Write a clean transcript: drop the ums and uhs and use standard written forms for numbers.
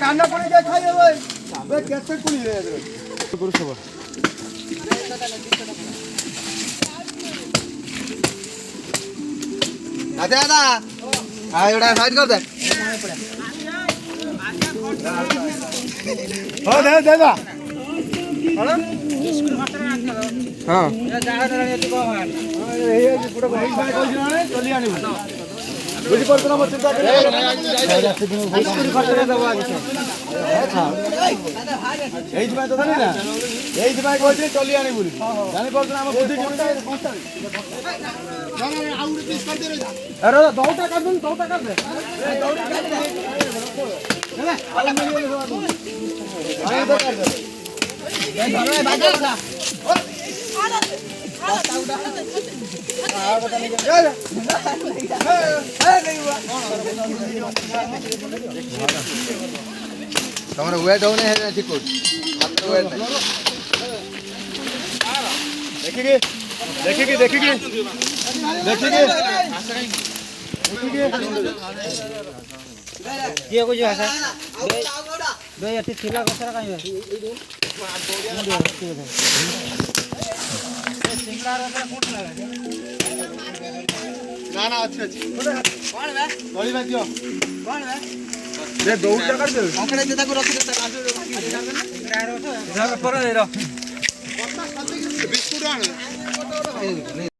কান্না করে খাই কেটে কুড়ি দাদা দাদা সাইড কর দে দাদা হ্যাঁ বুঝিপারছ না চিন্তা করে এইଥିପାଇଁ ତ ଜାଣି ନା এইଥିପାଇଁ କହିଛି ଚଲି ଆଣି ବୋଲି ଜାଣିପାରୁଛ ନା ଆମ ବୁଦ୍ଧି ଦଉଟା କାଟୁନି ଦଉଟା କାଟେ ତମର ୱେଟ୍ ହଉନି ଠିକ କହୁଛି ଦେଖିକି ଦେଖିକି ଦେଖିକି ଦେଖିକି କିଏ କହୁଛି ଭାଷା ଏଠି ଥିଲା କଥାଟା କାହିଁ ନା ନା ଅଛି ଅଛି ଗଳିବା ଦିଅ ଦୌଡ଼ଟା କାଟିଦେବେ ତାକୁ ରଖିଦେବେ ବିସ୍କୁଟ ଆଣ